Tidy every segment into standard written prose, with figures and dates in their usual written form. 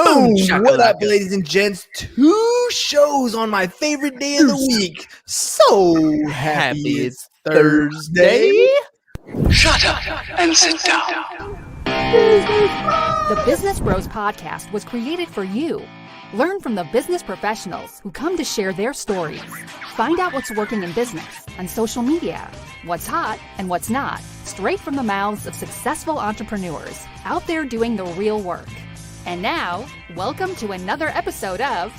Boom! What up, ladies and gents? 2 shows on my favorite day of the week. So happy it's Thursday. Shut up and sit down. The Business Bros Podcast was created for you. Learn from the business professionals who come to share their stories. Find out what's working in business, on social media, what's hot and what's not, straight from the mouths of successful entrepreneurs out there doing the real work. And now, welcome to another episode of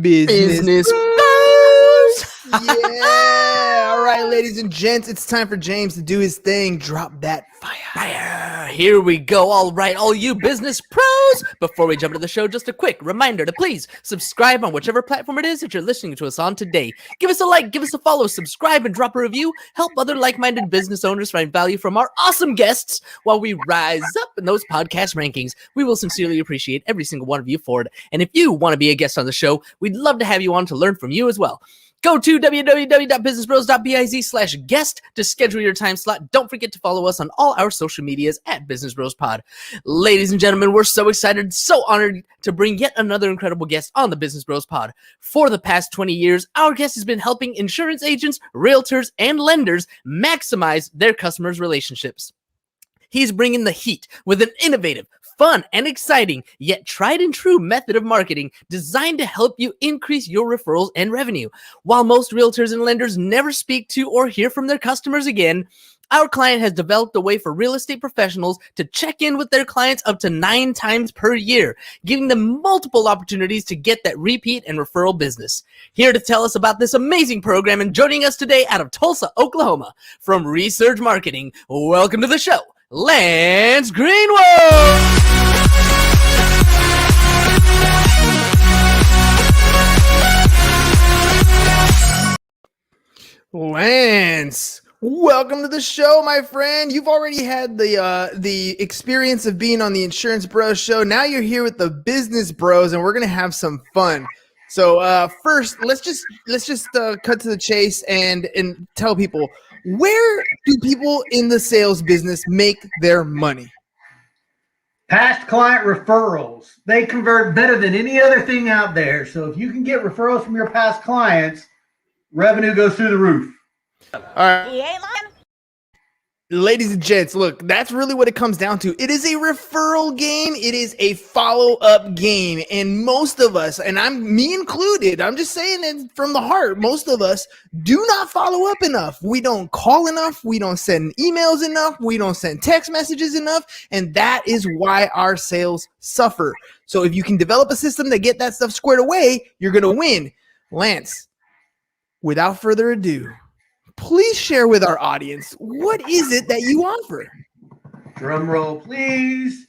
Business Bros. Yeah. All right, ladies and gents, it's time for James to do his thing. Drop that fire. Here we go. All right, all you business pros. Before we jump into the show, just a quick reminder to please subscribe on whichever platform it is that you're listening to us on today. Give us a like, give us a follow, subscribe, and drop a review. Help other like-minded business owners find value from our awesome guests while we rise up in those podcast rankings. We will sincerely appreciate every single one of you for it. And if you want to be a guest on the show, we'd love to have you on to learn from you as well. Go to www.businessbros.biz/guest to schedule your time slot. Don't forget to follow us on all our social medias at Business Bros Pod. Ladies and gentlemen, we're so excited, so honored to bring yet another incredible guest on the Business Bros Pod. For the past 20 years, our guest has been helping insurance agents, realtors, and lenders maximize their customers' relationships. He's bringing the heat with an innovative, fun, and exciting, yet tried and true method of marketing designed to help you increase your referrals and revenue. While most realtors and lenders never speak to or hear from their customers again, our client has developed a way for real estate professionals to check in with their clients up to 9 times per year, giving them multiple opportunities to get that repeat and referral business. Here to tell us about this amazing program and joining us today out of Tulsa, Oklahoma, from RESURGE Marketing, welcome to the show, Lance Groenewold. Lance, welcome to the show, my friend. You've already had the experience of being on the Insurance Bros show. Now you're here with the Business Bros, and we're gonna have some fun. So first, let's just cut to the chase and tell people, where do people in the sales business make their money? Past client referrals. They convert better than any other thing out there. So if you can get referrals from your past clients, revenue goes through the roof. All right. Ladies and gents, look, that's really what it comes down to. It is a referral game. It is a follow-up game. And most of us, and me included, I'm just saying it from the heart, most of us do not follow up enough. We don't call enough. We don't send emails enough. We don't send text messages enough. And that is why our sales suffer. So if you can develop a system to get that stuff squared away, you're going to win. Lance, without further ado, please share with our audience, what is it that you offer? Drum roll, please.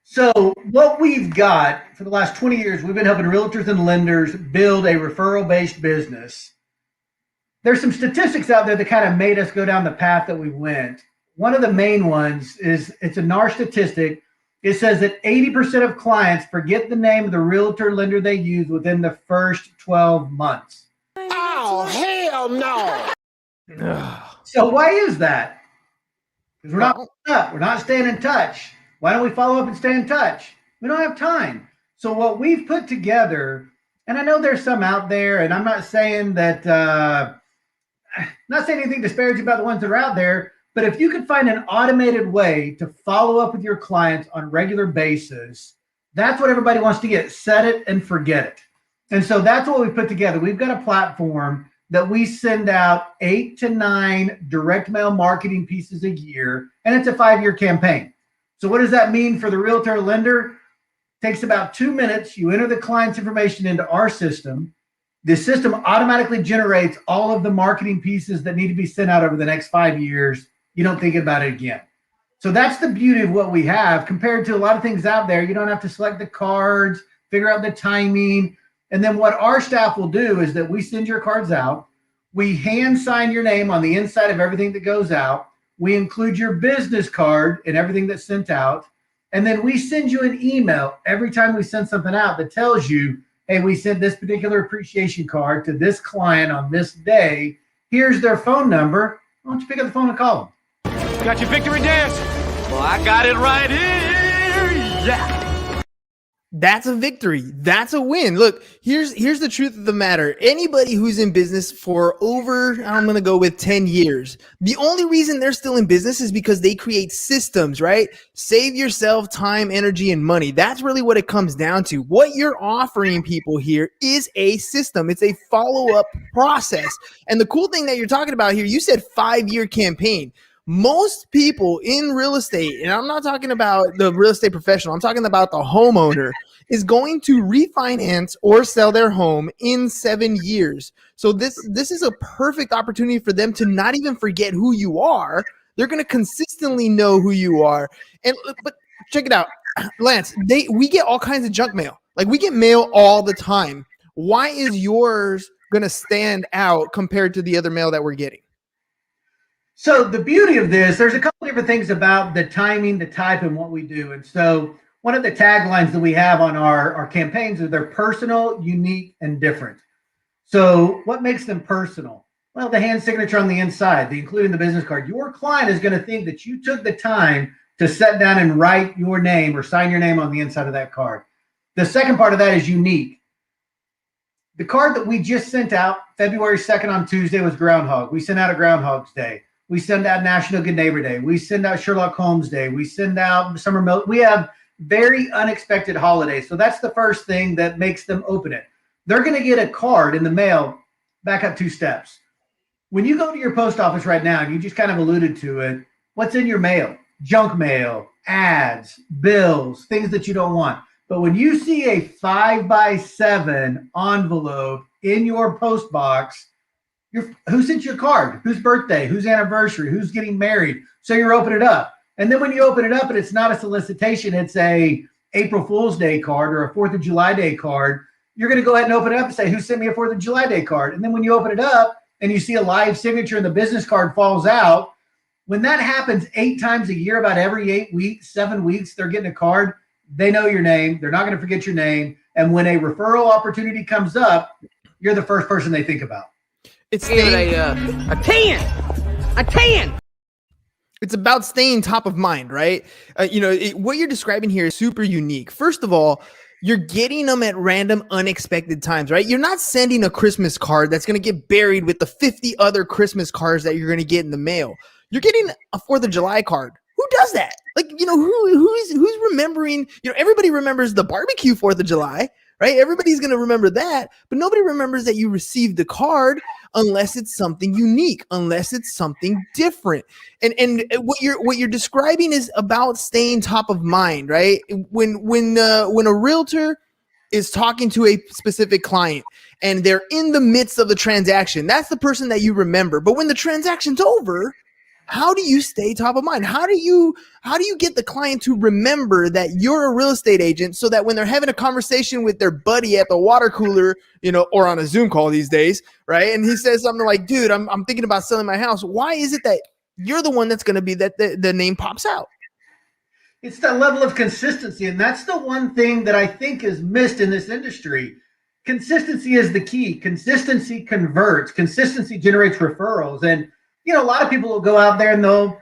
So what we've got for the last 20 years, we've been helping realtors and lenders build a referral-based business. There's some statistics out there that kind of made us go down the path that we went. One of the main ones is, it's a NAR statistic. It says that 80% of clients forget the name of the realtor lender they use within the first 12 months. Oh, hell no. So why is that? Because we're not up. We're not staying in touch. Why don't we follow up and stay in touch? We don't have time. So what we've put together, and I know there's some out there, and I'm not saying that, not saying anything disparaging about the ones that are out there, but if you could find an automated way to follow up with your clients on a regular basis, that's what everybody wants to get. Set it and forget it. And so that's what we put together. We've got a platform that we send out 8 to 9 direct mail marketing pieces a year, and it's a 5-year campaign. So what does that mean for the realtor lender? It takes about 2 minutes. You enter the client's information into our system. The system automatically generates all of the marketing pieces that need to be sent out over the next 5 years. You don't think about it again. So that's the beauty of what we have compared to a lot of things out there. You don't have to select the cards, figure out the timing. And then what our staff will do is that we send your cards out. We hand sign your name on the inside of everything that goes out. We include your business card in everything that's sent out. And then we send you an email every time we send something out that tells you, hey, we sent this particular appreciation card to this client on this day. Here's their phone number. Why don't you pick up the phone and call them? Got your victory dance? Well, I got it right here. Yeah. That's a victory. That's a win. Look, here's the truth of the matter. Anybody who's in business for over, I'm going to go with 10 years, the only reason they're still in business is because they create systems, right? Save yourself time, energy, and money. That's really what it comes down to. What you're offering people here is a system. It's a follow-up process. And the cool thing that you're talking about here, you said 5-year campaign. Most people in real estate, and I'm not talking about the real estate professional, I'm talking about the homeowner, is going to refinance or sell their home in 7 years. So this is a perfect opportunity for them to not even forget who you are. They're going to consistently know who you are. But check it out, Lance, we get all kinds of junk mail. Like, we get mail all the time. Why is yours going to stand out compared to the other mail that we're getting? So the beauty of this, there's a couple different things about the timing, the type, and what we do. And so one of the taglines that we have on our campaigns is they're personal, unique, and different. So what makes them personal? Well, the hand signature on the inside, including the business card. Your client is going to think that you took the time to sit down and write your name or sign your name on the inside of that card. The second part of that is unique. The card that we just sent out February 2nd on Tuesday was Groundhog. We sent out a Groundhog's Day. We send out National Good Neighbor Day. We send out Sherlock Holmes Day. We send out Summer Milk. We have very unexpected holidays. So that's the first thing that makes them open it. They're going to get a card in the mail. Back up 2 steps. When you go to your post office right now, and you just kind of alluded to it, what's in your mail? Junk mail, ads, bills, things that you don't want. But when you see a 5x7 envelope in your post box, who sent you a card? Whose birthday? Whose anniversary? Who's getting married? So you're opening it up. And then when you open it up and it's not a solicitation, it's a April Fool's Day card or a 4th of July Day card, you're going to go ahead and open it up and say, who sent me a 4th of July Day card? And then when you open it up and you see a live signature and the business card falls out, when that happens 8 times a year, about every 8 weeks, 7 weeks, they're getting a card. They know your name. They're not going to forget your name. And when a referral opportunity comes up, you're the first person they think about. It's a 10. It's about staying top of mind, right? What you're describing here is super unique. First of all, you're getting them at random, unexpected times, right? You're not sending a Christmas card that's going to get buried with the 50 other Christmas cards that you're going to get in the mail. You're getting a 4th of July card. Who does that? Like, who's remembering? Everybody remembers the barbecue 4th of July, right? Everybody's going to remember that, but nobody remembers that you received the card unless it's something unique, unless it's something different. And what you're describing is about staying top of mind, right? When a realtor is talking to a specific client and they're in the midst of the transaction, that's the person that you remember. But when the transaction's over, how do you stay top of mind? How do you get the client to remember that you're a real estate agent so that when they're having a conversation with their buddy at the water cooler, or on a Zoom call these days, right? And he says something like, dude, I'm thinking about selling my house. Why is it that you're the one that's going to be that the name pops out? It's that level of consistency. And that's the one thing that I think is missed in this industry. Consistency is the key. Consistency converts. Consistency generates referrals. And a lot of people will go out there and they'll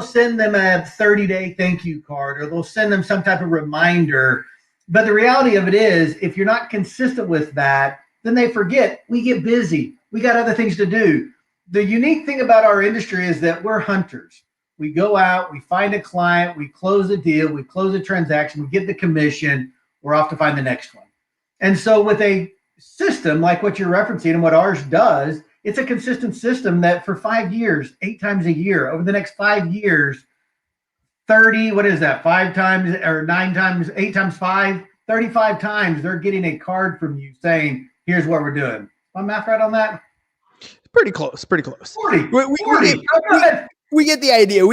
send them a 30-day thank you card, or they'll send them some type of reminder. But the reality of it is, if you're not consistent with that, then they forget. We get busy. We got other things to do. The unique thing about our industry is that we're hunters. We go out, we find a client, we close a deal, we close a transaction, we get the commission, we're off to find the next one. And so with a system like what you're referencing and what ours does, it's a consistent system that for 5 years, 8 times a year, over the next 5 years, 30, what is that? 5 times or 9 times, 8 times 5, 35 times they're getting a card from you saying, here's what we're doing. My math right on that? Pretty close. 40. We get the idea.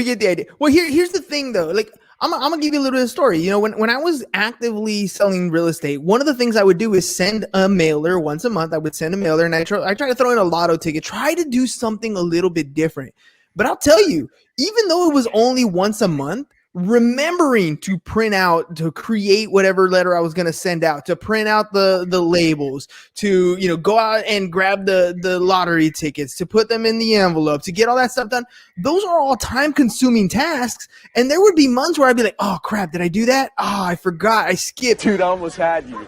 Well, here's the thing though. Like, I'm gonna give you a little bit of story. When I was actively selling real estate, one of the things I would do is send a mailer once a month. I would send a mailer, and I try to throw in a lotto ticket, try to do something a little bit different. But I'll tell you, even though it was only once a month, remembering to print out, to create whatever letter I was going to send out, to print out the labels, to, you know, go out and grab the lottery tickets, to put them in the envelope, to get all that stuff done. Those are all time consuming tasks. And there would be months where I'd be like, oh crap, did I do that? Oh, I forgot. I skipped. Dude, I almost had you.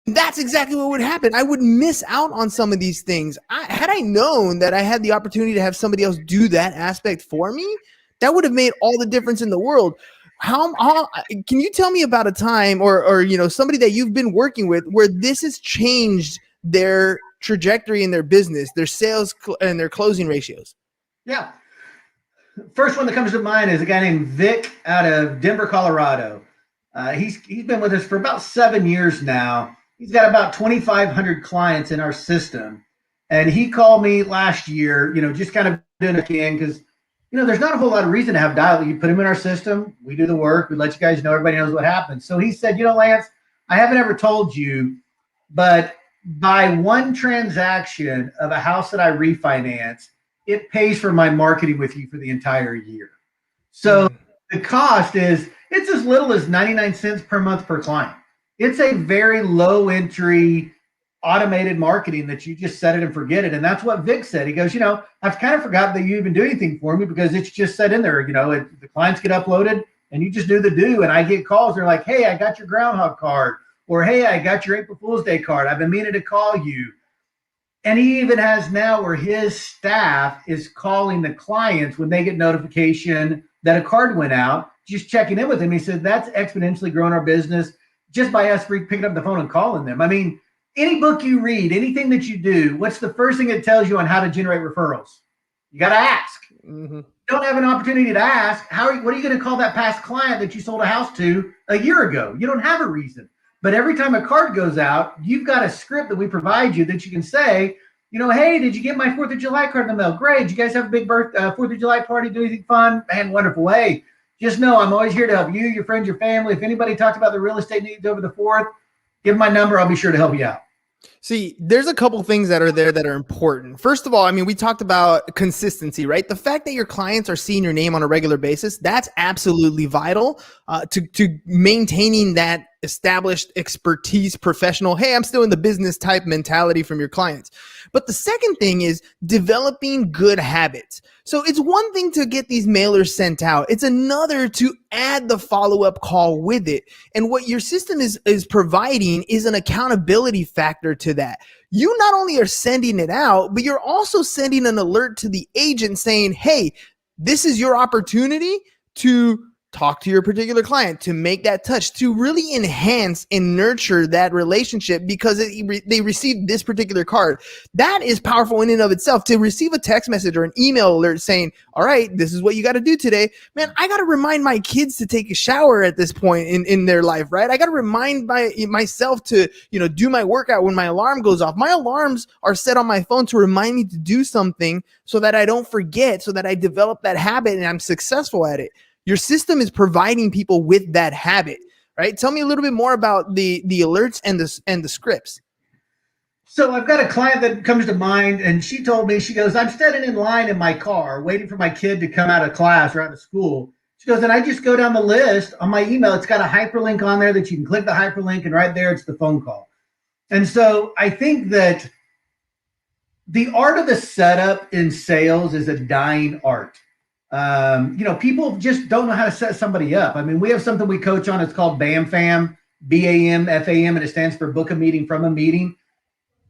That's exactly what would happen. I would miss out on some of these things. Had I known that I had the opportunity to have somebody else do that aspect for me, that would have made all the difference in the world. How can you tell me about a time or you know, somebody that you've been working with where this has changed their trajectory in their business, their sales and their closing ratios? Yeah. First one that comes to mind is a guy named Vic out of Denver, Colorado. He's been with us for about 7 years now. He's got about 2,500 clients in our system. And he called me last year, you know, just kind of doing a can because, you know, there's not a whole lot of reason to have dial. You put him in our system. We do the work. We let you guys know. Everybody knows what happens. So he said, you know, Lance, I haven't ever told you, but by one transaction of a house that I refinance, it pays for my marketing with you for the entire year. So the cost is, it's as little as 99 cents per month per client. It's a very low entry automated marketing that you just set it and forget it. And that's what Vic said. He goes, you know, I've kind of forgotten that you even do anything for me because it's just set in there. You know, the clients get uploaded and you just do the do. And I get calls. They're like, hey, I got your groundhog card, or hey, I got your April Fool's Day card. I've been meaning to call you. And he even has now where his staff is calling the clients when they get notification that a card went out, just checking in with him. He said, that's exponentially growing our business just by us picking up the phone and calling them. I mean, any book you read, anything that you do, what's the first thing it tells you on how to generate referrals? You got to ask. You don't have an opportunity to ask. What are you going to call that past client that you sold a house to a year ago? You don't have a reason. But every time a card goes out, you've got a script that we provide you that you can say, you know, hey, did you get my 4th of July card in the mail? Great. Did you guys have a big 4th of July party? Do anything fun? Man, wonderful. Hey, just know I'm always here to help you, your friends, your family. If anybody talked about the real estate needs over the 4th, give my number. I'll be sure to help you out. See, there's a couple things that are there that are important. First of all, I mean, we talked about consistency, right? The fact that your clients are seeing your name on a regular basis, that's absolutely vital to maintaining that established expertise, professional, hey, I'm still in the business type mentality from your clients. But the second thing is developing good habits. So it's one thing to get these mailers sent out. It's another to add the follow-up call with it. And what your system is providing is an accountability factor to that. You not only are sending it out, but you're also sending an alert to the agent saying, hey, this is your opportunity to talk to your particular client, to make that touch, to really enhance and nurture that relationship because they received this particular card. That is powerful in and of itself. To receive a text message or an email alert saying, all right, this is what you got to do today. Man, I got to remind my kids to take a shower at this point in their life, right? I got to remind myself to, you know, do my workout when my alarm goes off. My alarms are set on my phone to remind me to do something so that I don't forget, so that I develop that habit and I'm successful at it. Your system is providing people with that habit, right? Tell me a little bit more about the alerts and the scripts. So I've got a client that comes to mind, and she told me, she goes, I'm standing in line in my car waiting for my kid to come out of class or out of school. She goes, and I just go down the list on my email. It's got a hyperlink on there that you can click the hyperlink, and right there, it's the phone call. And so I think that the art of the setup in sales is a dying art. You know, people just don't know how to set somebody up. I mean, we have something we coach on. It's called BAMFAM, BAMFAM, and it stands for book a meeting from a meeting.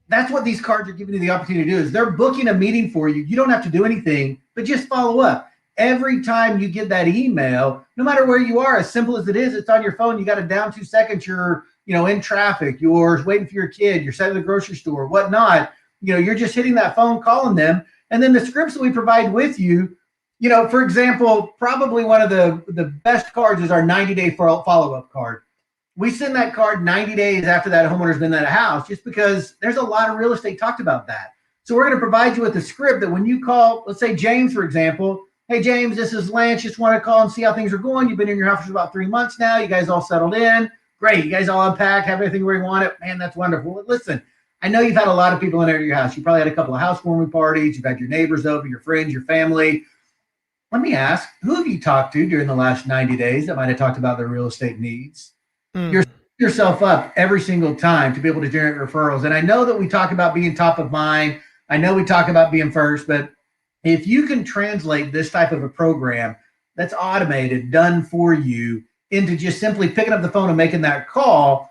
That's what these cards are giving you the opportunity to do is they're booking a meeting for you. You don't have to do anything, but just follow up. Every time you get that email, no matter where you are, as simple as it is, it's on your phone. You got it down 2 seconds. You're, you know, in traffic, you're waiting for your kid, you're sitting at the grocery store, whatnot. You know, you're just hitting that phone, calling them. And then the scripts that we provide with you, you know, for example, probably one of the best cards is our 90-day follow-up card. We send that card 90 days after that homeowner's been at a house, just because there's a lot of real estate talked about that. So we're going to provide you with a script that when you call, let's say James, for example, hey, James, this is Lance. Just want to call and see how things are going. You've been in your house for about 3 months now. You guys all settled in. Great. You guys all unpacked, have everything where you want it. Man, that's wonderful. Listen, I know you've had a lot of people in your house. You probably had a couple of housewarming parties. You've had your neighbors over, your friends, your family. let me ask, who have you talked to during the last 90 days that might have talked about their real estate needs? You're setting yourself up every single time to be able to generate referrals. And I know that we talk about being top of mind. I know we talk about being first, but if you can translate this type of a program that's automated, done for you, into just simply picking up the phone and making that call,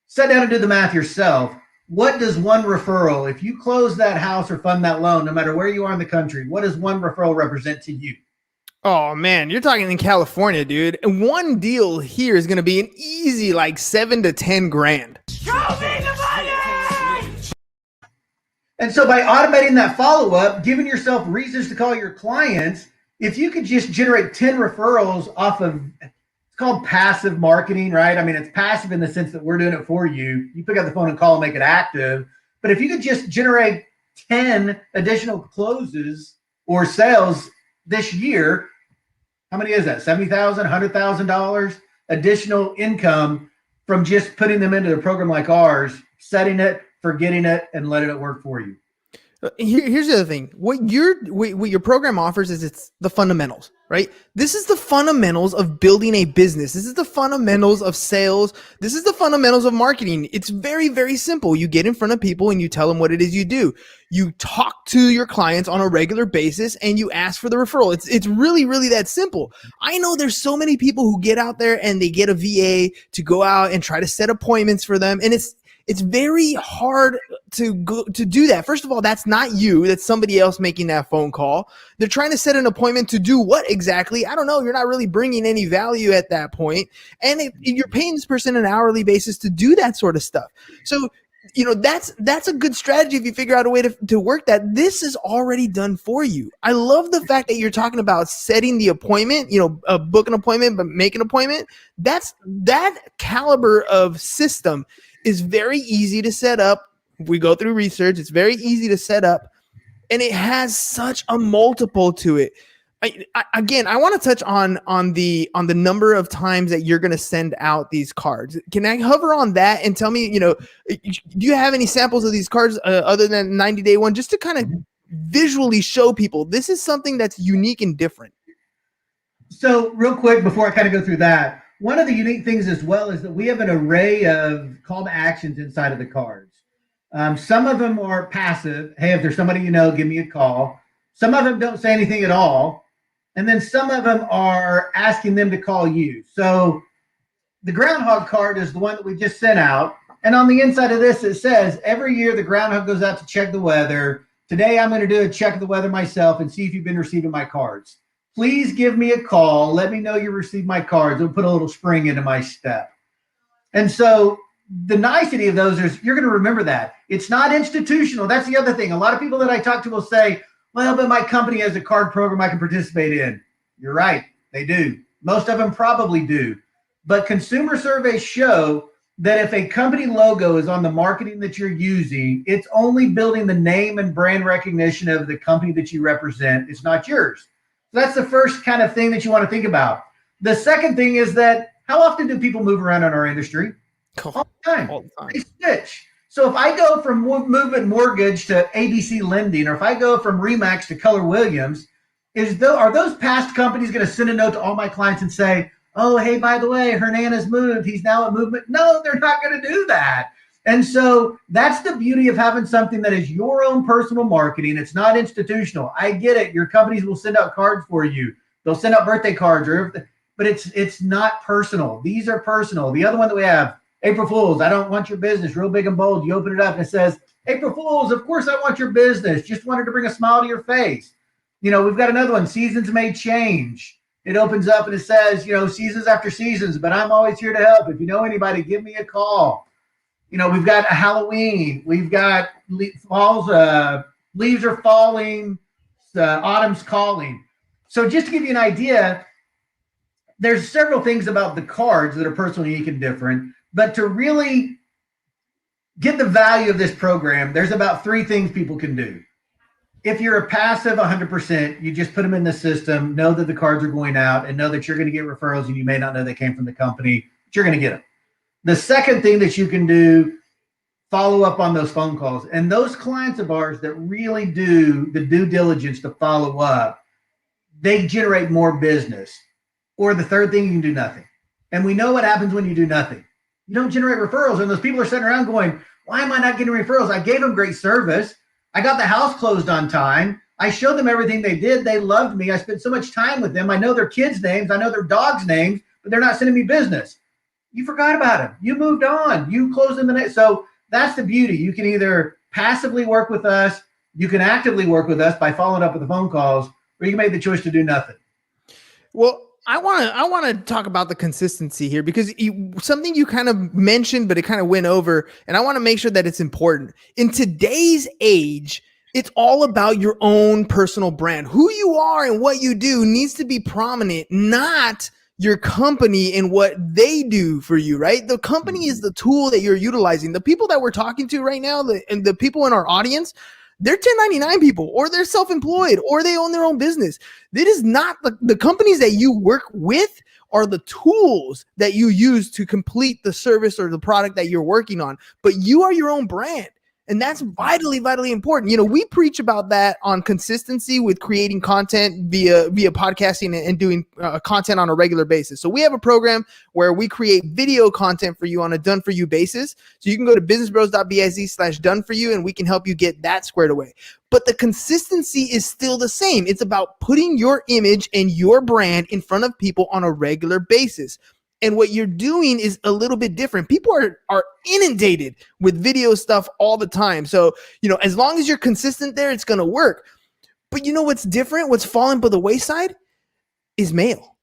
sit down and do the math yourself. What does one referral, if you close that house or fund that loan, no matter where you are in the country, what does one referral represent to you? Oh man, you're talking in California, dude. And one deal here is going to be an easy like 7 to 10 grand. Show me the money! And so by automating that follow-up, giving yourself reasons to call your clients, if you could just generate 10 referrals off of, it's called passive marketing, right? I mean, it's passive in the sense that we're doing it for you. You pick up the phone and call and make it active. But if you could just generate 10 additional closes or sales this year, how many is that? $70,000, $100,000 additional income from just putting them into a program like ours, setting it, forgetting it, and letting it work for you. Here's the other thing. What your program offers is it's the fundamentals, right? This is the fundamentals of building a business. This is the fundamentals of sales. This is the fundamentals of marketing. It's very, very simple. You get in front of people and you tell them what it is you do. You talk to your clients on a regular basis and you ask for the referral. It's really, really that simple. I know there's so many people who get out there and they get a VA to go out and try to set appointments for them. And it's very hard to do that. First of all, that's not you. That's somebody else making that phone call. They're trying to set an appointment to do what exactly? I don't know. You're not really bringing any value at that point. And you're paying this person an hourly basis to do that sort of stuff. So, that's a good strategy if you figure out a way to work that. This is already done for you. I love the fact that you're talking about setting the appointment, book an appointment, but make an appointment. That caliber of system is very easy to set up. We go through research. It's very easy to set up, and it has such a multiple to it. I want to touch on the number of times that you're going to send out these cards. Can I hover on that and tell me, do you have any samples of these cards other than 90-day one, just to kind of visually show people this is something that's unique and different? So real quick, before I kind of go through that, one of the unique things as well is that we have an array of call to actions inside of the cards. Some of them are passive. Hey, if there's somebody give me a call. Some of them don't say anything at all. And then some of them are asking them to call you. So the groundhog card is the one that we just sent out. And on the inside of this, it says every year the groundhog goes out to check the weather. Today, I'm going to do a check of the weather myself and see if you've been receiving my cards. Please give me a call. Let me know you received my cards. It'll put a little spring into my step. And so the nicety of those is you're going to remember that. It's not institutional. That's the other thing. A lot of people that I talk to will say, well, but my company has a card program I can participate in. You're right. They do. Most of them probably do. But consumer surveys show that if a company logo is on the marketing that you're using, it's only building the name and brand recognition of the company that you represent. It's not yours. So that's the first kind of thing that you want to think about. The second thing is that how often do people move around in our industry? All the time. They switch. So if I go from Movement Mortgage to ABC Lending, or if I go from Remax to Keller Williams, are those past companies going to send a note to all my clients and say, oh, hey, by the way, Hernandez moved. He's now at Movement. No, they're not going to do that. And so that's the beauty of having something that is your own personal marketing. It's not institutional. I get it. Your companies will send out cards for you. They'll send out birthday cards, but it's not personal. These are personal. The other one that we have, April Fools, I don't want your business, real big and bold. You open it up and it says, April Fools, of course I want your business. Just wanted to bring a smile to your face. We've got another one, Seasons May Change. It opens up and it says, seasons after seasons, but I'm always here to help. If you know anybody, give me a call. We've got a Halloween. We've got leaves are falling. Autumn's calling. So just to give you an idea, there's several things about the cards that are personally unique and different. But to really get the value of this program, there's about 3 things people can do. If you're a passive 100%, you just put them in the system, know that the cards are going out, and know that you're going to get referrals, and you may not know they came from the company, but you're going to get them. The second thing that you can do, follow up on those phone calls. And those clients of ours that really do the due diligence to follow up, they generate more business. Or the third thing, you can do nothing. And we know what happens when you do nothing. You don't generate referrals. And those people are sitting around going, why am I not getting referrals? I gave them great service. I got the house closed on time. I showed them everything they did. They loved me. I spent so much time with them. I know their kids' names. I know their dogs' names, but they're not sending me business. You forgot about them. You moved on. You closed them. So that's the beauty. You can either passively work with us. You can actively work with us by following up with the phone calls, or you can make the choice to do nothing. Well, I want to talk about the consistency here, because something you kind of mentioned, but it kind of went over, and I want to make sure that it's important. In today's age, it's all about your own personal brand. Who you are and what you do needs to be prominent, not your company and what they do for you, right? The company is the tool that you're utilizing. The people that we're talking to right now, and the people in our audience, they're 1099 people, or they're self-employed, or they own their own business. It is not the companies that you work with are the tools that you use to complete the service or the product that you're working on. But you are your own brand. And that's vitally, vitally important. You know, we preach about that on consistency with creating content via podcasting and doing content on a regular basis. So we have a program where we create video content for you on a done for you basis. So you can go to businessbros.biz/done for you, and we can help you get that squared away. But the consistency is still the same. It's about putting your image and your brand in front of people on a regular basis. And what you're doing is a little bit different. People are inundated with video stuff all the time. So, you know, as long as you're consistent there, it's going to work. But you know what's different? What's fallen by the wayside is mail.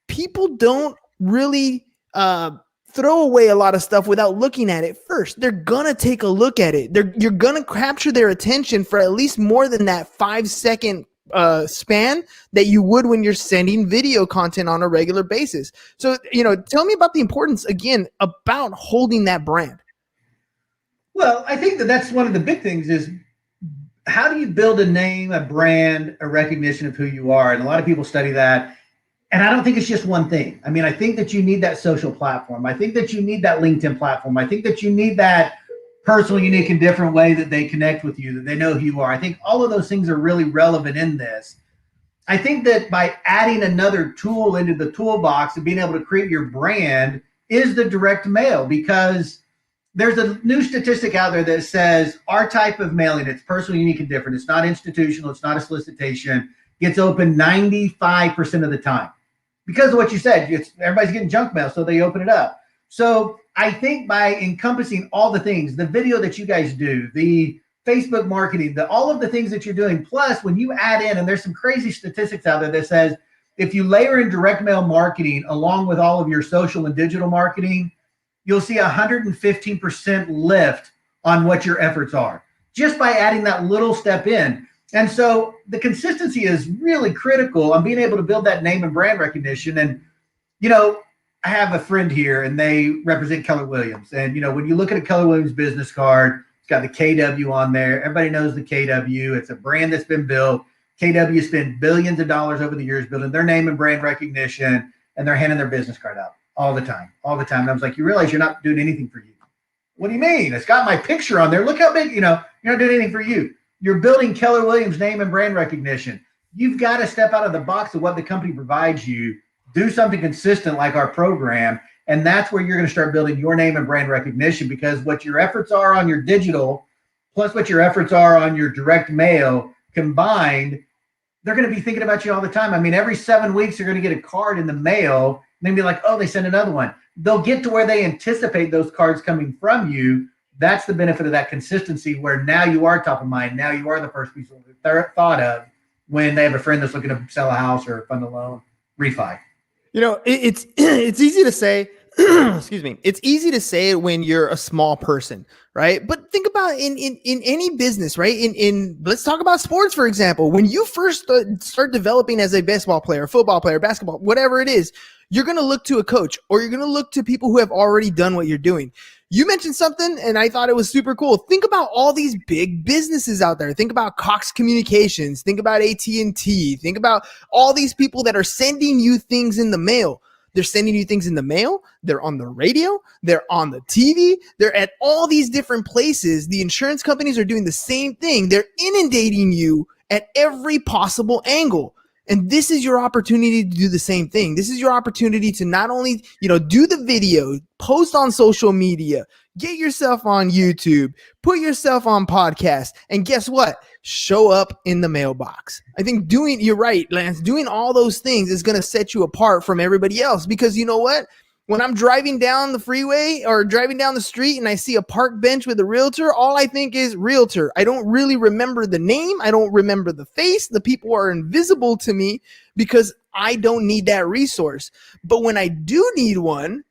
People don't really throw away a lot of stuff without looking at it first. They're going to take a look at it. You're going to capture their attention for at least more than that 5-second span that you would when you're sending video content on a regular basis. So, you know, tell me about the importance again about holding that brand. Well, I think that's one of the big things is, how do you build a name, a brand, a recognition of who you are? And a lot of people study that. And I don't think it's just one thing. I mean, I think that you need that social platform. I think that you need that LinkedIn platform. I think that you need that personal, unique, and different way that they connect with you, that they know who you are. I think all of those things are really relevant in this. I think that by adding another tool into the toolbox and being able to create your brand is the direct mail, because there's a new statistic out there that says our type of mailing, it's personal, unique, and different. It's not institutional. It's not a solicitation. Gets open 95% of the time. Because of what you said, everybody's getting junk mail, so they open it up. So I think by encompassing all the things, the video that you guys do, the Facebook marketing, all of the things that you're doing, plus when you add in, and there's some crazy statistics out there that says, if you layer in direct mail marketing along with all of your social and digital marketing, you'll see 115% lift on what your efforts are, just by adding that little step in. And so the consistency is really critical on being able to build that name and brand recognition. And, you know, I have a friend here and they represent Keller Williams. And, you know, when you look at a Keller Williams business card, it's got the KW on there. Everybody knows the KW. It's a brand that's been built. KW spent billions of dollars over the years building their name and brand recognition, and they're handing their business card out all the time. And I was like, you realize you're not doing anything for you. What do you mean? It's got my picture on there. Look how big, you know, you're not doing anything for you. You're building Keller Williams name and brand recognition. You've got to step out of the box of what the company provides you, do something consistent like our program. And that's where you're going to start building your name and brand recognition, because what your efforts are on your digital, plus what your efforts are on your direct mail combined, they're going to be thinking about you all the time. I mean, every 7 weeks, you're going to get a card in the mail and then be like, oh, they sent another one. They'll get to where they anticipate those cards coming from you. That's the benefit of that consistency, where now you are top of mind. Now you are the first piece they're thought of when they have a friend that's looking to sell a house or fund a loan, refi. You know, it's easy to say, excuse me. It's easy to say it when you're a small person, right? But think about in any business, right? Let's talk about sports, for example. When you first start developing as a baseball player, football player, basketball, whatever it is, you're going to look to a coach, or you're going to look to people who have already done what you're doing. You mentioned something, and I thought it was super cool. Think about all these big businesses out there. Think about Cox Communications. Think about AT&T. Think about all these people that are sending you things in the mail. They're sending you things in the mail. They're on the radio. They're on the TV. They're at all these different places. The insurance companies are doing the same thing. They're inundating you at every possible angle. And this is your opportunity to do the same thing. This is your opportunity to not only, do the video, post on social media, get yourself on YouTube, put yourself on podcasts, and guess what? Show up in the mailbox. I think you're right, Lance, doing all those things is going to set you apart from everybody else, because you know what? When I'm driving down the freeway or driving down the street and I see a park bench with a realtor, all I think is realtor. I don't really remember the name. I don't remember the face. The people are invisible to me because I don't need that resource. But when I do need one,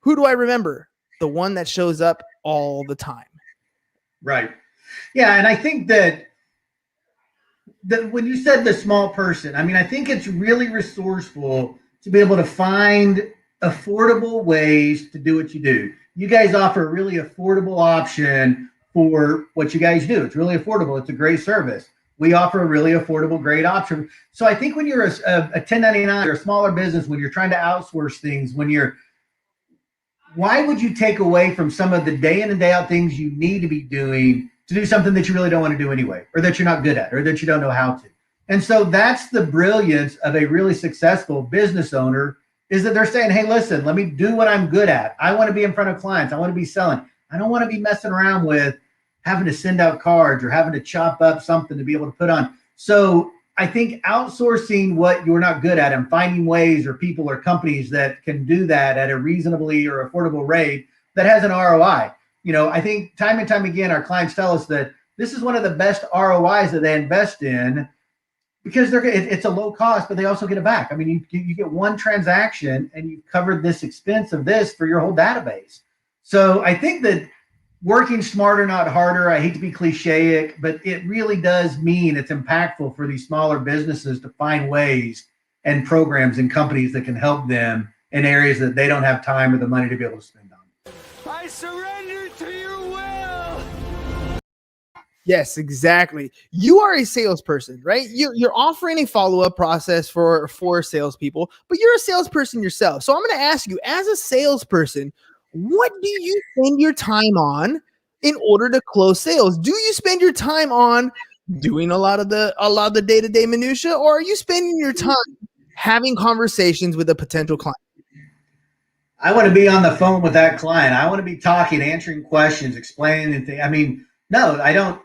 who do I remember? The one that shows up all the time. Right. Yeah. And I think that when you said the small person, I mean, I think it's really resourceful to be able to find affordable ways to do what you do. You guys offer a really affordable option for what you guys do. It's really affordable. It's a great service. We offer a really affordable, great option. So I think when you're a 1099 or a smaller business, when you're trying to outsource things, why would you take away from some of the day in and day out things you need to be doing to do something that you really don't want to do anyway, or that you're not good at, or that you don't know how to? And so that's the brilliance of a really successful business owner, is that they're saying, hey, listen, let me do what I'm good at. I want to be in front of clients. I want to be selling. I don't want to be messing around with having to send out cards or having to chop up something to be able to put on. So I think outsourcing what you're not good at and finding ways or people or companies that can do that at a reasonably or affordable rate that has an ROI. I think time and time again, our clients tell us that this is one of the best ROIs that they invest in, because it's a low cost, but they also get it back. I mean, you get one transaction and you've covered this expense of this for your whole database. So I think that working smarter, not harder, I hate to be clichéic, but it really does mean it's impactful for these smaller businesses to find ways and programs and companies that can help them in areas that they don't have time or the money to be able to spend on. I surrender to your will. Yes, exactly. You are a salesperson, right? You're offering a follow-up process for salespeople, but you're a salesperson yourself. So I'm going to ask you, as a salesperson, what do you spend your time on in order to close sales? Do you spend your time on doing a lot of the day-to-day minutia, or are you spending your time having conversations with a potential client? I want to be on the phone with that client. I want to be talking, answering questions, explaining things. I mean, no, I don't.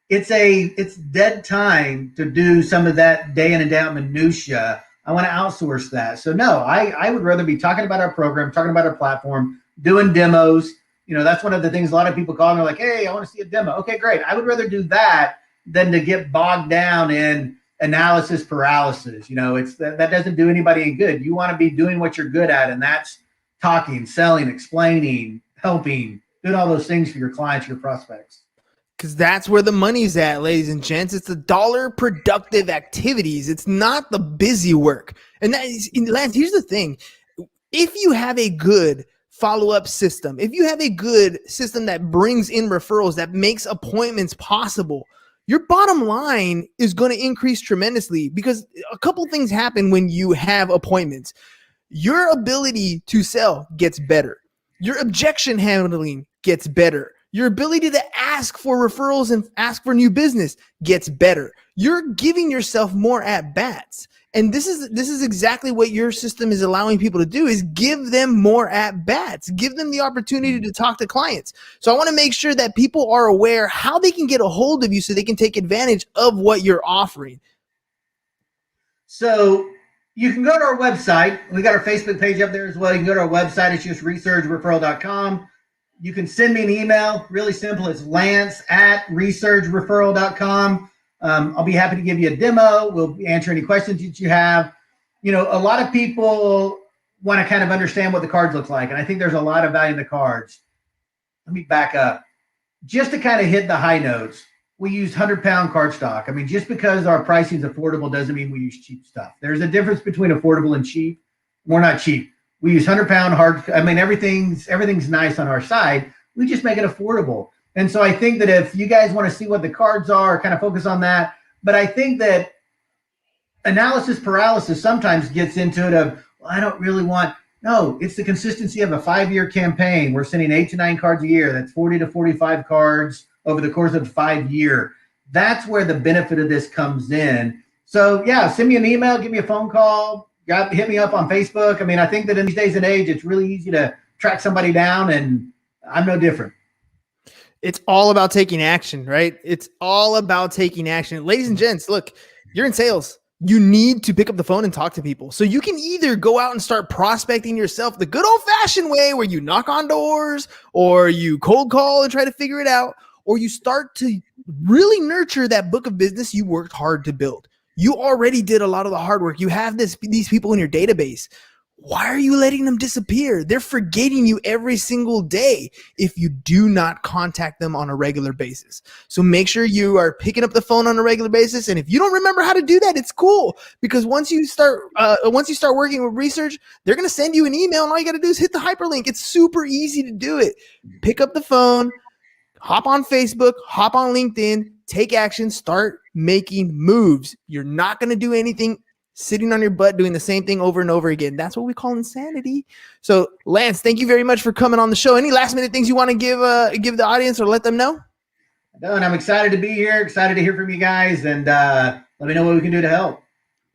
It's dead time to do some of that day in and day out minutia. I want to outsource that. So no, I would rather be talking about our program, talking about our platform, doing demos. That's one of the things a lot of people call and they're like, hey, I want to see a demo. Okay, great. I would rather do that than to get bogged down in analysis paralysis. It's that doesn't do anybody any good. You want to be doing what you're good at, and that's talking, selling, explaining, helping, doing all those things for your clients, your prospects. Because that's where the money's at, ladies and gents. It's the dollar productive activities. It's not the busy work. And that is, Lance, here's the thing. If you have a good follow-up system, if you have a good system that brings in referrals, that makes appointments possible, your bottom line is going to increase tremendously, because a couple things happen when you have appointments. Your ability to sell gets better. Your objection handling gets better. Your ability to ask for referrals and ask for new business gets better. You're giving yourself more at-bats. And this is exactly what your system is allowing people to do, is give them more at-bats, give them the opportunity to talk to clients. So I want to make sure that people are aware how they can get a hold of you so they can take advantage of what you're offering. So you can go to our website. We got our Facebook page up there as well. You can go to our website. It's just resurgereferral.com. You can send me an email. Really simple. It's lance@resurgereferral.com. I'll be happy to give you a demo. We'll answer any questions that you have. A lot of people want to kind of understand what the cards look like, and I think there's a lot of value in the cards. Let me back up. Just to kind of hit the high notes, we use 100-pound cardstock. I mean, just because our pricing is affordable doesn't mean we use cheap stuff. There's a difference between affordable and cheap. We're not cheap. We use 100-pound hard. I mean, everything's nice on our side. We just make it affordable. And so I think that if you guys want to see what the cards are, kind of focus on that. But I think that analysis paralysis sometimes gets into it of, well, I don't really want. No, it's the consistency of a 5-year campaign. We're sending 8 to 9 cards a year. That's 40 to 45 cards over the course of 5 years. That's where the benefit of this comes in. So yeah, send me an email, give me a phone call, hit me up on Facebook. I mean, I think that in these days and age, it's really easy to track somebody down, and I'm no different. It's all about taking action, right? It's all about taking action. Ladies and gents, look, you're in sales. You need to pick up the phone and talk to people. So you can either go out and start prospecting yourself the good old fashioned way where you knock on doors or you cold call and try to figure it out, or you start to really nurture that book of business you worked hard to build. You already did a lot of the hard work. You have these people in your database. Why are you letting them disappear? They're forgetting you every single day if you do not contact them on a regular basis. So make sure you are picking up the phone on a regular basis. And if you don't remember how to do that, it's cool, because once you start working with RESURGE, they're going to send you an email, and all you got to do is hit the hyperlink. It's super easy to do it. Pick up the phone, hop on Facebook, hop on LinkedIn, take action, start making moves. You're not going to do anything sitting on your butt doing the same thing over and over again. That's what we call insanity. So Lance, thank you very much for coming on the show. Any last minute things you want to give the audience or let them know? No, and I'm excited to be here, excited to hear from you guys, and let me know what we can do to help.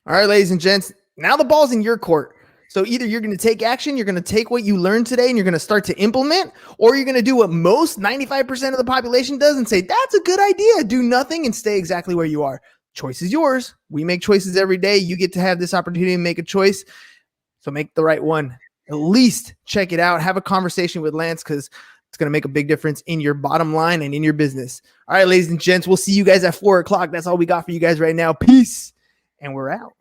All right, ladies and gents, now the ball's in your court. So either you're going to take action, you're going to take what you learned today and you're going to start to implement, or you're going to do what most 95% of the population does and say, that's a good idea. Do nothing and stay exactly where you are. Choice is yours. We make choices every day. You get to have this opportunity to make a choice. So make the right one. At least check it out. Have a conversation with Lance, because it's going to make a big difference in your bottom line and in your business. All right, ladies and gents, we'll see you guys at 4:00. That's all we got for you guys right now. Peace. And we're out.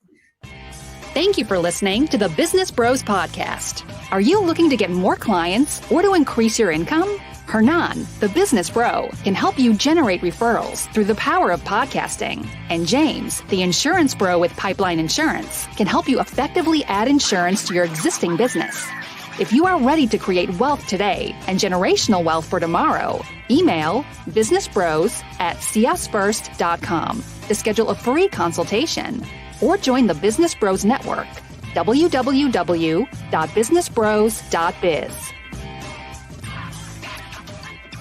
Thank you for listening to the Business Bros Podcast. Are you looking to get more clients or to increase your income? Hernan, the business bro, can help you generate referrals through the power of podcasting. And James, the insurance bro with Pipeline Insurance, can help you effectively add insurance to your existing business. If you are ready to create wealth today and generational wealth for tomorrow, email businessbros@csfirst.com to schedule a free consultation, or join the Business Bros Network, www.businessbros.biz.